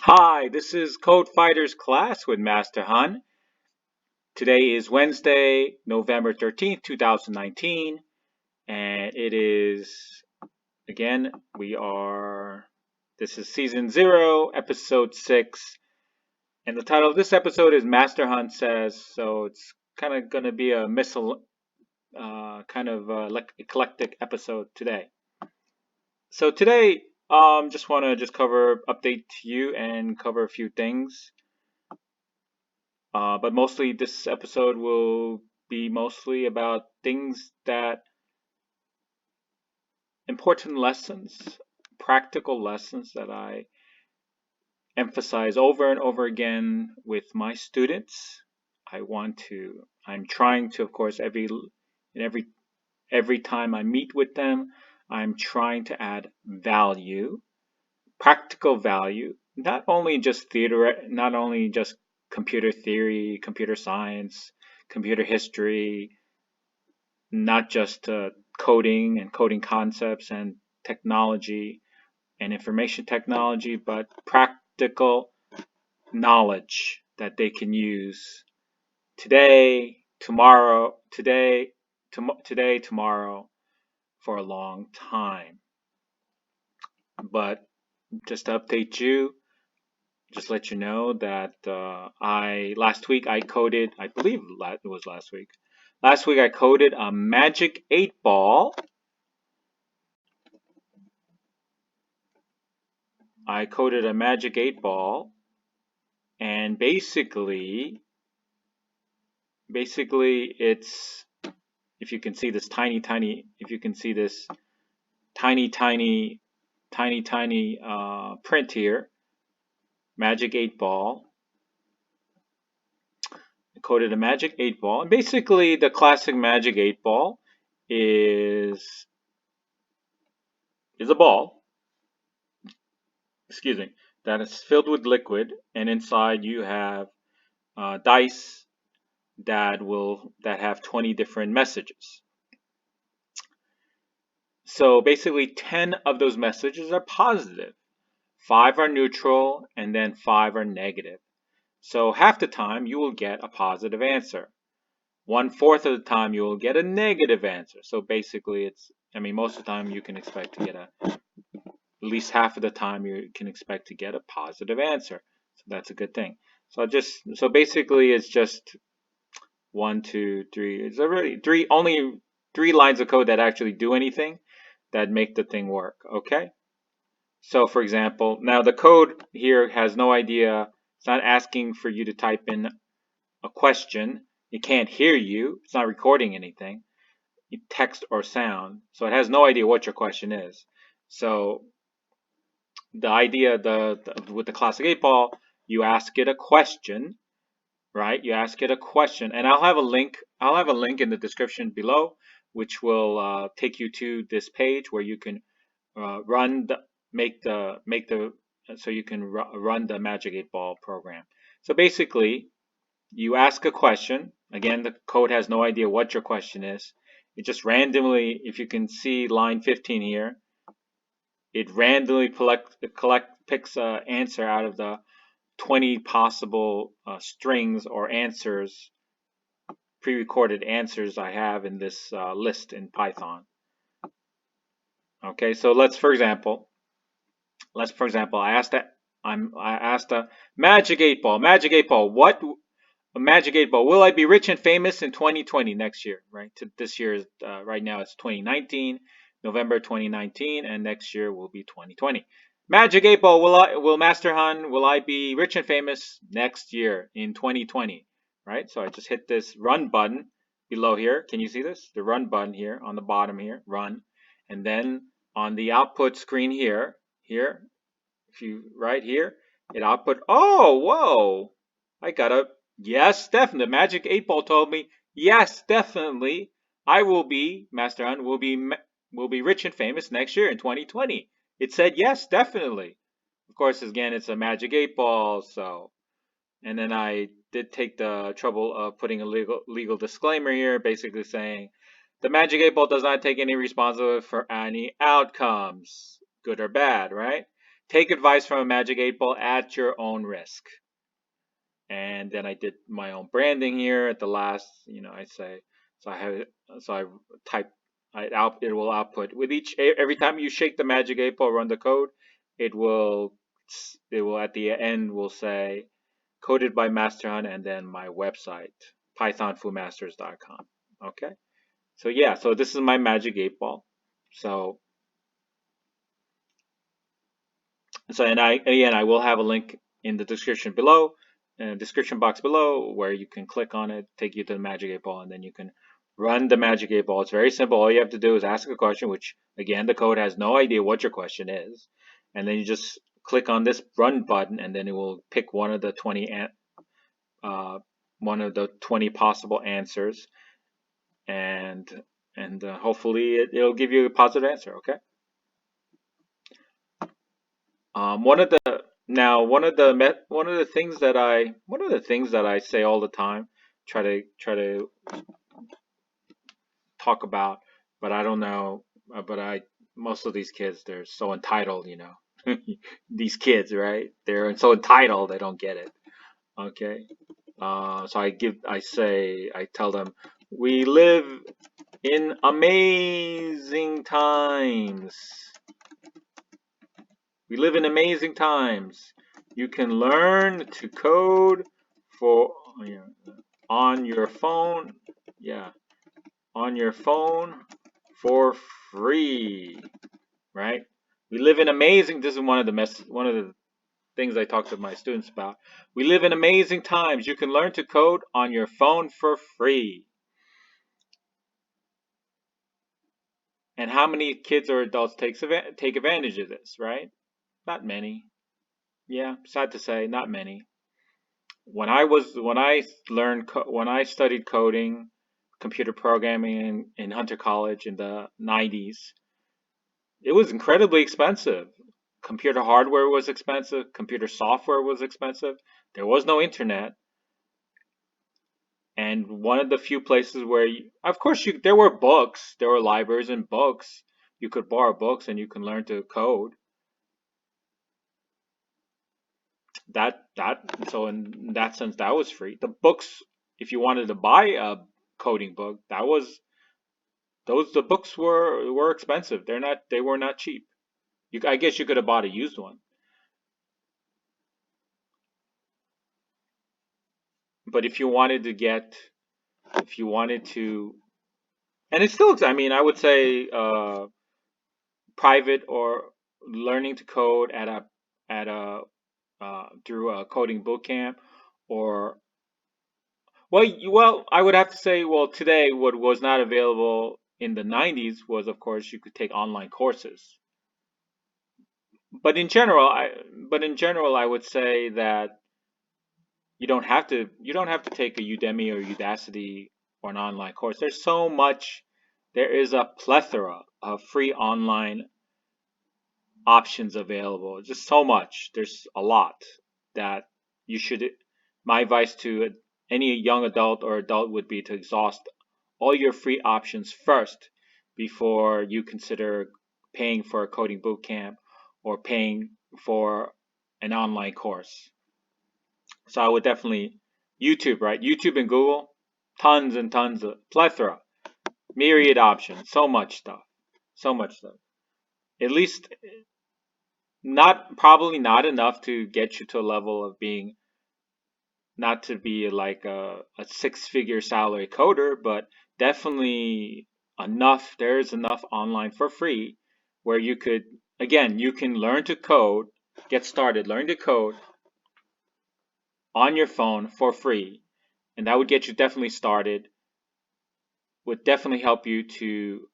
Hi, this is KodeFighterz Klass with MasterHun. Today is Wednesday, November 13th, 2019, and it is, again, this is Season 0, Episode 6, and the title of this episode is MasterHun Says, so it's kind of going to be a eclectic episode today. So today, just want to update you and cover a few things. But mostly this episode will be mostly about important lessons, practical lessons that I emphasize over and over again with my students. I'm trying to, of course, every time I meet with them, I'm trying to add value, practical value, not only just computer theory, computer science, computer history, not just coding and coding concepts and technology and information technology, but practical knowledge that they can use today, tomorrow, for a long time. But just to update you, just let you know that last week I coded, I believe it was last week. Last week I coded a magic 8-ball. I coded a magic 8-ball, and basically it's, if you can see this tiny print here, magic 8-ball. I coded a magic 8-ball, and basically the classic magic 8-ball is a ball, that is filled with liquid, and inside you have dice that have 20 different messages. So basically 10 of those messages are positive, 5 are neutral, and then 5 are negative. So half the time you will get a positive answer. 1/4 of the time you will get a negative answer. So basically most of the time you can expect to get at least half of the time you can expect to get a positive answer. So that's a good thing. So basically it's just 1, 2, 3. It's already only 3 lines of code that actually do anything, that make the thing work. Okay. So for example, now the code here has no idea. It's not asking for you to type in a question. It can't hear you. It's not recording anything, text or sound. So it has no idea what your question is. So the idea, with the classic 8-ball, you ask it a question, right? You ask it a question, and I'll have a link in the description below, which will take you to this page where you can run the magic 8-ball program. So basically, you ask a question. Again, the code has no idea what your question is. It just randomly, if you can see line 15 here, it randomly picks an answer out of the 20 possible strings or answers, pre-recorded answers I have in this list in Python. Okay, so let's for example, I asked a magic 8-ball, what a magic 8-ball, will I be rich and famous in 2020, next year, right? This year is right now it's 2019, November 2019, and next year will be 2020. Magic 8-ball, will MasterHun, will I be rich and famous next year in 2020, right? So I just hit this run button below here. Can you see this? The run button here on the bottom here, run. And then on the output screen here, if you right here, it output, oh, whoa, I got a yes, definitely. Magic 8-ball told me, yes, definitely, I will be, MasterHun will be rich and famous next year in 2020. It said yes, definitely. Of course, again, it's a magic 8-ball, so. And then I did take the trouble of putting a legal disclaimer here, basically saying the magic 8-ball does not take any responsibility for any outcomes, good or bad, right? take advice from a magic 8-ball at your own risk. And then I did my own branding here at the last, I say, so I type, it will output with every time you shake the magic 8-ball, run the code, it will at the end will say coded by MasterHun and then my website, pythonfumasters.com. Okay. So yeah, so this is my magic 8-ball. So and I will have a link in the description below, description box below, where you can click on it, take you to the magic 8-ball, and then you can run the magic 8-ball. It's very simple. All you have to do is ask a question, which again the code has no idea what your question is, and then you just click on this run button, and then it will pick one of the 20 possible answers, and hopefully it'll give you a positive answer. Okay. One of the things that I say all the time, try to talk about, but I don't know, most of these kids, they're so entitled, these kids, right? They're so entitled, they don't get it. Okay. So I tell them, we live in amazing times. We live in amazing times. You can learn to code on your phone. Yeah, on your phone for free, right? We live in amazing. This is one of the things I talk to my students about. We live in amazing times. You can learn to code on your phone for free. And how many kids or adults take advantage of this, right? Not many. Yeah, sad to say, not many. When I studied coding, computer programming in Hunter College in the 90s, it was incredibly expensive. Computer hardware was expensive, computer software was expensive. There was no internet. And one of the few places where there were books, there were libraries and books. You could borrow books and you can learn to code. So in that sense, that was free. The books, if you wanted to buy a coding book, the books were expensive. They were not cheap. I guess you could have bought a used one. But if you wanted to, and it's still, I mean, I would say private or learning to code through a coding boot camp, or I would have to say, today what was not available in the 90s was, of course, you could take online courses. But in general, I would say that you don't have to take a Udemy or Udacity or an online course. There is a plethora of free online options available. Just so much. There's a lot that you should. My advice to any young adult or adult would be to exhaust all your free options first before you consider paying for a coding boot camp or paying for an online course. So I would definitely YouTube, right? YouTube and Google, tons and tons of plethora, myriad options, so much stuff. At least probably not enough to get you to a level of being, not to be like a 6-figure salary coder, but definitely enough. There's enough online for free where you can learn to code, get started, learn to code on your phone for free. And that would get you definitely started, would definitely help you to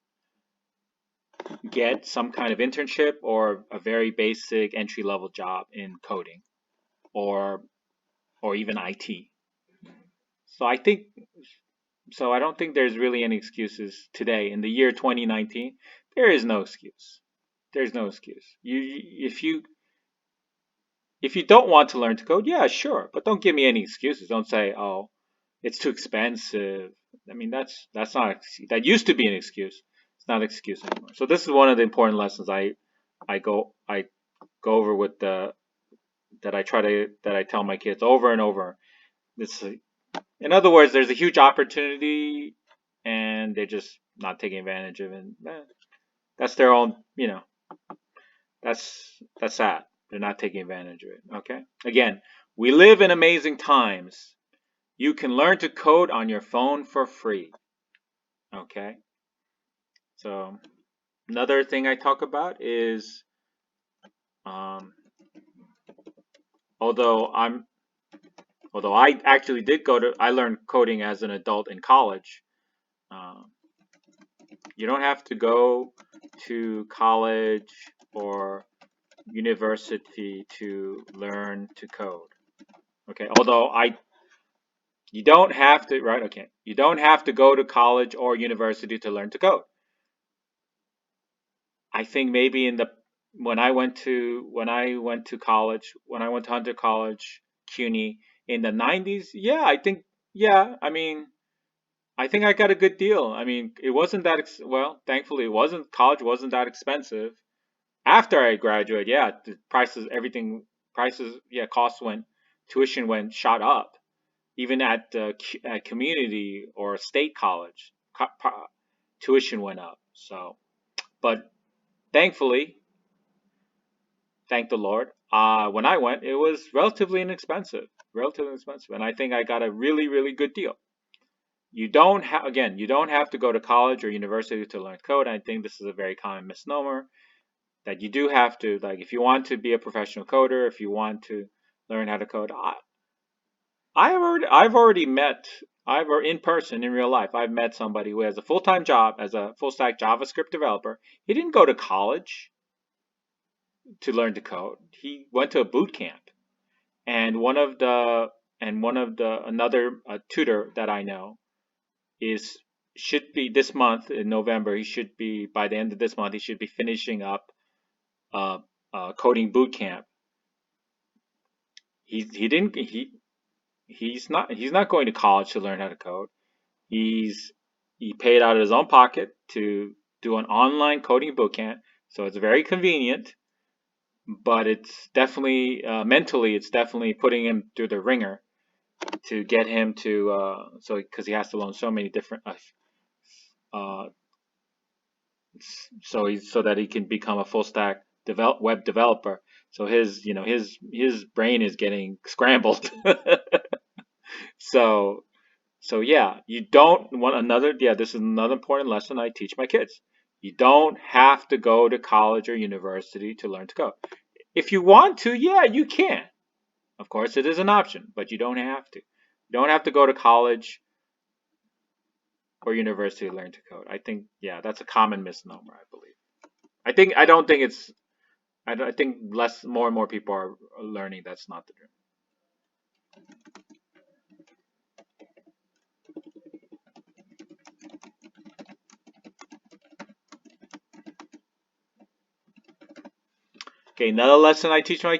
get some kind of internship or a very basic entry-level job in coding or even IT. So I don't think there's really any excuses today in the year 2019. There is no excuse. There's no excuse. If you don't want to learn to code, yeah, sure, but don't give me any excuses. Don't say, "Oh, it's too expensive." I mean, that used to be an excuse. It's not an excuse anymore. So this is one of the important lessons I go over with that I tell my kids over and over. In other words, there's a huge opportunity, and they're just not taking advantage of it. That's their own, that's sad. They're not taking advantage of it. Okay. Again, we live in amazing times. You can learn to code on your phone for free. Okay. So another thing I talk about is, although I actually I learned coding as an adult in college. You don't have to go to college or university to learn to code. Okay, you don't have to, right? Okay, you don't have to go to college or university to learn to code. I think maybe when I went to college, when I went to Hunter College, CUNY in the 90s, I think I got a good deal. I mean, it wasn't that well, thankfully college wasn't that expensive. After I graduated, yeah, the costs tuition went shot up. Even at community or state college, tuition went up. So, but thankfully, thank the Lord, when I went, it was relatively inexpensive, and I think I got a really, really good deal. You don't have to go to college or university to learn code. I think this is a very common misnomer that you do have to, like, if you want to be a professional coder, if you want to learn how to code. In person, in real life, I've met somebody who has a full-time job as a full-stack JavaScript developer. He didn't go to college to learn to code. He went to a boot camp, and another tutor that I know should be this month in November. By the end of this month, he should be finishing up coding boot camp. He's not going to college to learn how to code. He paid out of his own pocket to do an online coding boot camp, so it's very convenient. But it's definitely mentally, it's definitely putting him through the ringer to get him to because he has to learn so many different so that he can become a full stack web developer. So his brain is getting scrambled. So yeah, you don't want this is another important lesson I teach my kids. You don't have to go to college or university to learn to code. If you want to, yeah, you can. Of course, it is an option, but you don't have to. You don't have to go to college or university to learn to code. I think, yeah, that's a common misnomer, I believe. I think more and more people are learning that's not the dream. Okay, another lesson I teach my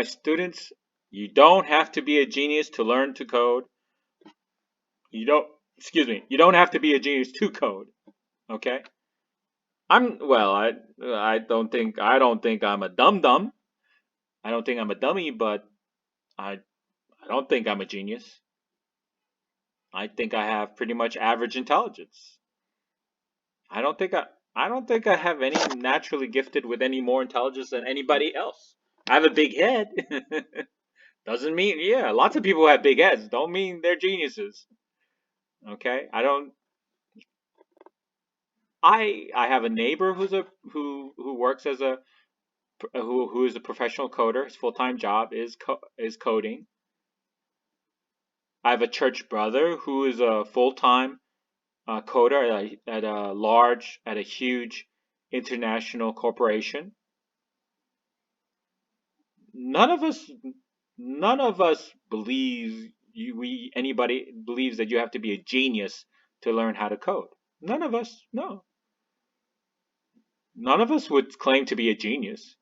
students, you don't have to be a genius to learn to code. You don't have to be a genius to code. Okay? I don't think I'm a dumb. I don't think I'm a dummy, but I don't think I'm a genius. I think I have pretty much average intelligence. I don't think I have any naturally gifted with any more intelligence than anybody else. I have a big head. Doesn't mean, yeah, lots of people have big heads. Don't mean they're geniuses. Okay? I have a neighbor who works as who is a professional coder. His full-time job is coding. I have a church brother who is a full-time coder at a huge international corporation. None of us anybody believes that you have to be a genius to learn how to code. None of us, no. None of us would claim to be a genius.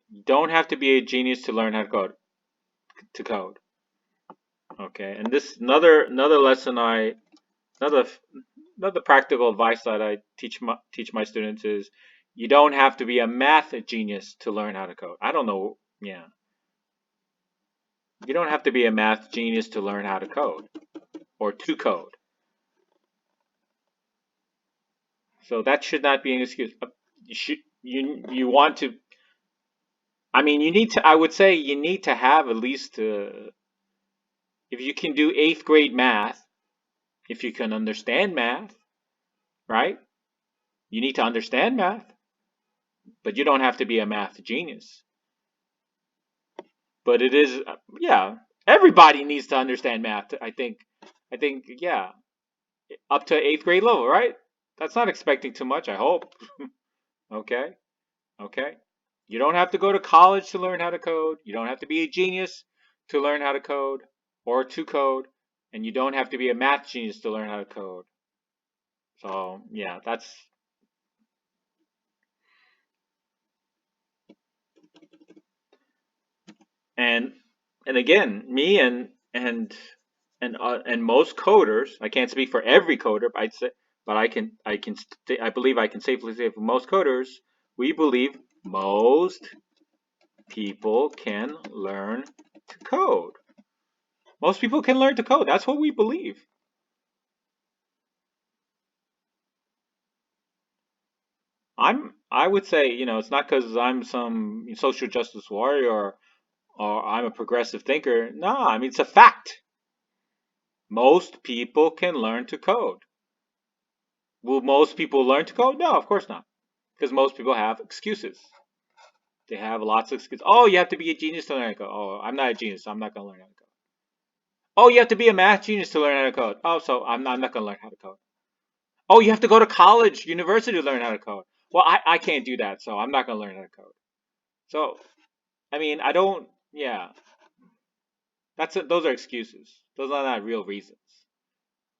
You don't have to be a genius to learn how to code. Okay, and this another lesson another practical advice that I teach my students is You don't have to be a math genius to learn how to code. I don't know. Yeah. You don't have to be a math genius to learn how to code or to code. So that should not be an excuse. You want to, I mean, you need to, I would say you need to have at least, if you can do 8th grade math, if you can understand math, right? You need to understand math, but you don't have to be a math genius. But it is, yeah, everybody needs to understand math. I think, yeah, up to 8th grade level, right? That's not expecting too much, I hope. Okay, okay. You don't have to go to college to learn how to code. You don't have to be a genius to learn how to code or to code. And you don't have to be a math genius to learn how to code. So, yeah, that's. And again, me and most coders, I can't speak for every coder, but I'd say, but I believe I can safely say for most coders, we believe most people can learn to code. Most people can learn to code. That's what we believe. I would say, it's not because I'm some social justice warrior or I'm a progressive thinker. No, I mean, it's a fact. Most people can learn to code. Will most people learn to code? No, of course not. Because most people have excuses. They have lots of excuses. Oh, you have to be a genius to learn how to code. Oh, I'm not a genius, so I'm not going to learn how to code. Oh, you have to be a math genius to learn how to code. Oh, so I'm not going to learn how to code. Oh, you have to go to college, university to learn how to code. Well, I can't do that, so I'm not going to learn how to code. So, I mean, I don't, yeah. Those are excuses. Those are not real reasons.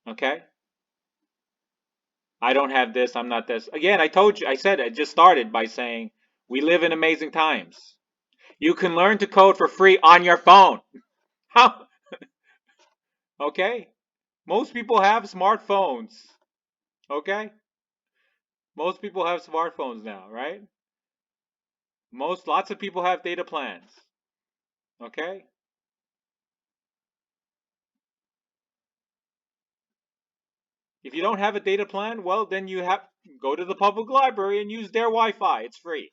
Okay? I don't have this, I'm not this. Again, I said, I just started by saying we live in amazing times. You can learn to code for free on your phone. How? Okay? Most people have smartphones. Okay? Most people have smartphones now, right? Lots of people have data plans. Okay? If you don't have a data plan, well, then you have go to the public library and use their Wi-Fi. It's free,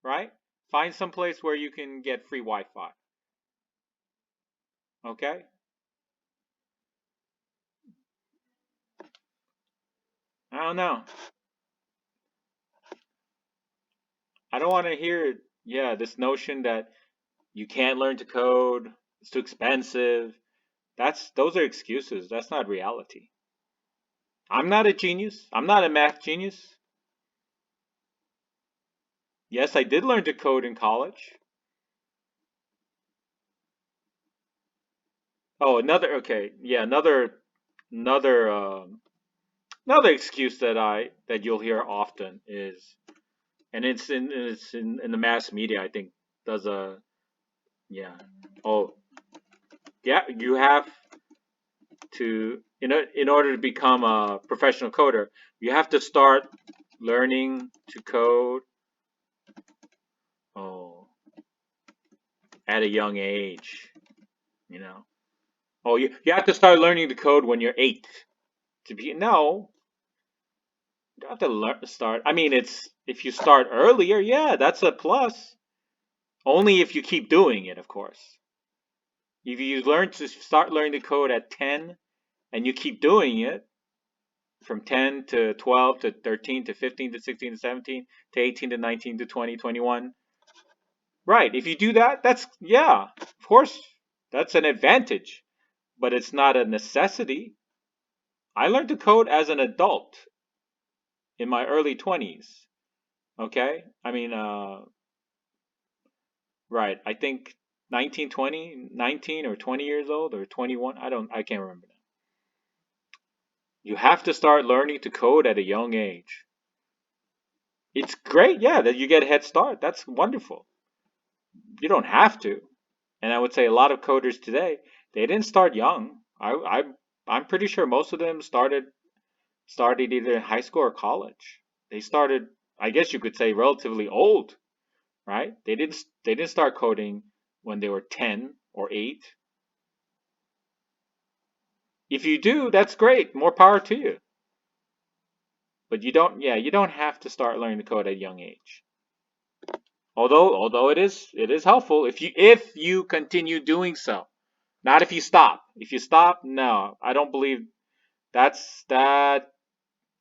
right? Find some place where you can get free Wi-Fi. Okay? I don't know. I don't want to hear, yeah, this notion that you can't learn to code, it's too expensive. Those are excuses. That's not reality. I'm not a genius. I'm not a math genius. Yes, I did learn to code in college. Oh, okay, yeah, another another excuse that you'll hear often is, and it's in the mass media. I think does a yeah. Oh, yeah, you have to in order to become a professional coder, you have to start learning to code. Oh, at a young age, you know. Oh, you have to start learning to code when you're 8. To be no, you don't have to start. I mean, it's if you start earlier, yeah, that's a plus. Only if you keep doing it, of course. If you start learning to code at 10 and you keep doing it from 10 to 12 to 13 to 15 to 16 to 17 to 18 to 19 to 20, 21. Right. If you do that, yeah, of course, that's an advantage, but it's not a necessity. I learned to code as an adult in my early 20s. Okay? I mean, right. I think 19, 20, 19 or 20 years old or 21. I can't remember now. You have to start learning to code at a young age. It's great, yeah, that you get a head start. That's wonderful. You don't have to. And I would say a lot of coders today, they didn't start young. I'm pretty sure most of them started either in high school or college. They started I guess you could say relatively old, right? They didn't start coding when they were 10 or 8. If you do, that's great. More power to you. But you don't have to start learning to code at a young age. Although it is helpful if you continue doing so. Not if you stop. If you stop, no, I don't believe that. I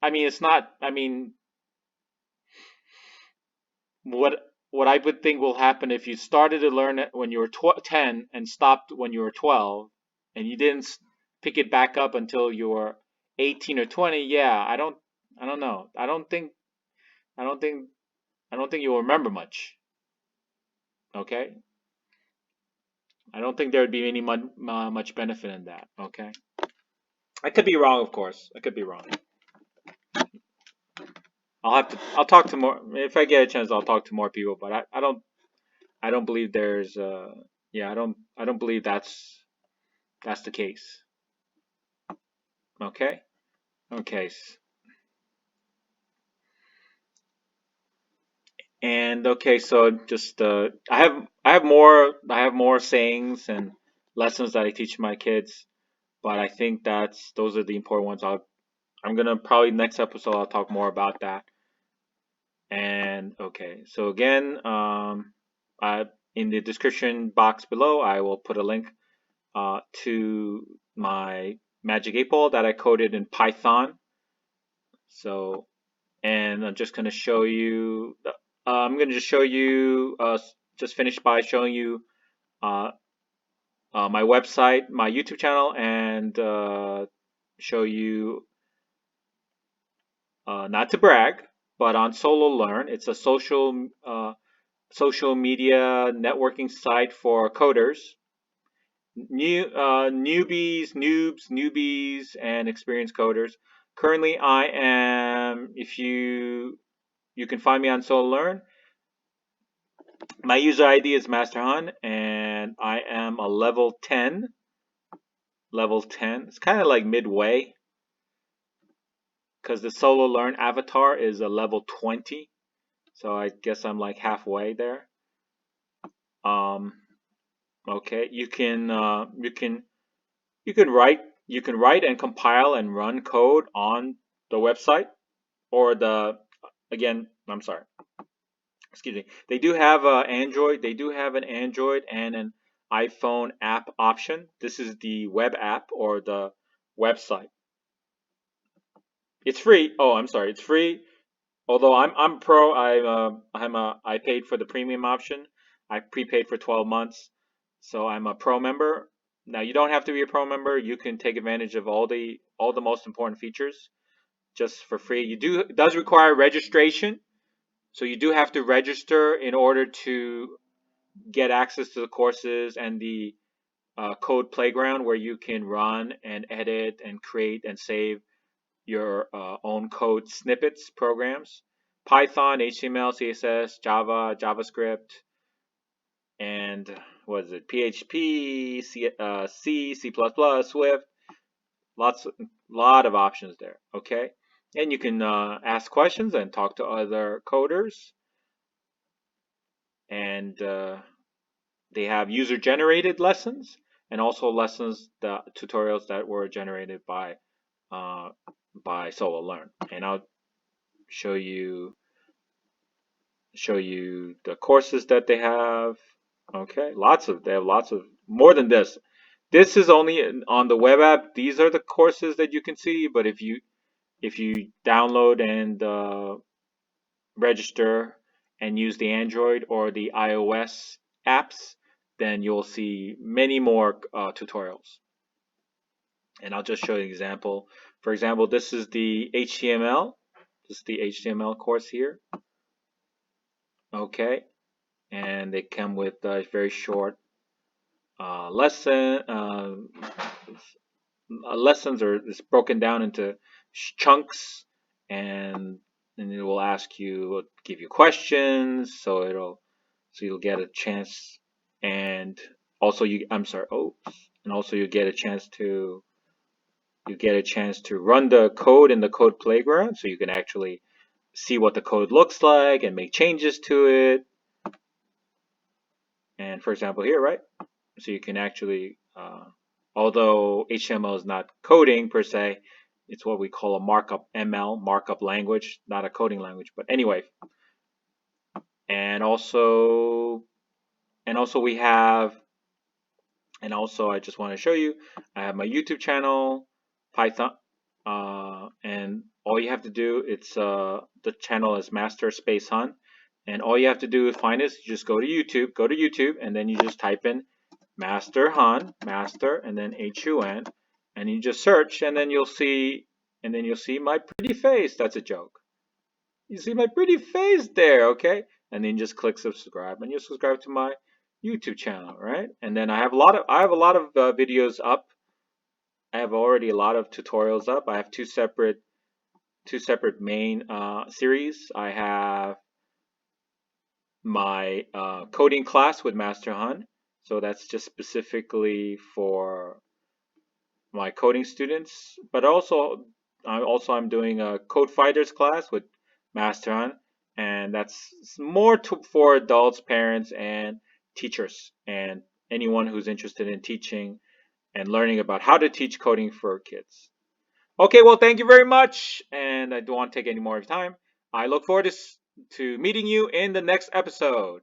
mean, it's not. I mean, what I would think will happen if you started to learn it when you were 10 and stopped when you were 12, and you didn't pick it back up until you were 18 or 20. Yeah, I don't know. I don't think I don't think you'll remember much. Okay, I don't think there would be any much benefit in that. Okay, I could be wrong, of course. I could be wrong. I'll talk to more if I get a chance. I'll talk to more people, but I don't believe there's yeah, I don't believe that's the case. Okay, okay, and okay, so just I have more sayings and lessons that I teach my kids, but I think those are the important ones. I'm gonna probably next episode I'll talk more about that. And okay, so again, I in the description box below I will put a link to my Magic 8 Ball that I coded in Python. So, and I'm just going to show you, I'm going to just show you, just finish by showing you uh, my website, my YouTube channel, and show you, not to brag, but on SoloLearn, it's a social media networking site for coders. Newbies, and experienced coders. Currently, I am. If you can find me on SoloLearn. My user ID is MasterHun, and I am a level 10. Level 10. It's kind of like midway, because the SoloLearn avatar is a level 20. So I guess I'm like halfway there. Okay, you can write and compile and run code on the website, or I'm sorry, excuse me. They do have Android. They do have an Android and an iPhone app option. This is the web app or the website. It's free. Oh, I'm sorry, it's free. Although I'm pro, I paid for the premium option. I prepaid for 12 months, so I'm a pro member. Now you don't have to be a pro member. You can take advantage of all the most important features just for free. It does require registration, so you do have to register in order to get access to the courses and the code playground where you can run and edit and create and save your own code snippets programs. Python, HTML, CSS, Java, JavaScript, and what is it? PHP, C, C++, Swift. Lot of options there. Okay, and you can ask questions and talk to other coders. And they have user-generated lessons and also tutorials that were generated by SoloLearn. And I'll show you the courses that they have. Okay, they have lots of more than this. This is only on the web app. These are the courses that you can see. But if you download and register and use the Android or the iOS apps, then you'll see many more tutorials. And I'll just show you an example. For example, this is the HTML. This is the HTML course here. Okay, and they come with a very short lesson. Lessons are it's broken down into chunks, and it will give you questions, so you'll get a chance, and also and also you get a chance to run the code in the code playground, so you can actually see what the code looks like and make changes to it. And for example here, right? So you can actually, although HTML is not coding per se, it's what we call a markup ML, markup language, not a coding language. But anyway, and also we have, and also I just want to show you, I have my YouTube channel, Python, and all you have to do, it's the channel is MasterHun, and all you have to do to find this, you just go to YouTube, and then you just type in MasterHun, master, and then HUN, and you just search, and then you'll see my pretty face. That's a joke. You see my pretty face there, okay? And then just click subscribe, and you'll subscribe to my YouTube channel, right? And then I have a lot of videos up. I have already a lot of tutorials up. I have two separate main series. I have my coding class with MasterHun, so that's just specifically for my coding students. But also I'm doing a KodeFighterz class with MasterHun, and that's more for adults, parents, and teachers, and anyone who's interested in teaching and learning about how to teach coding for kids. Okay, well, thank you very much, and I don't want to take any more of your time. I look forward to meeting you in the next episode.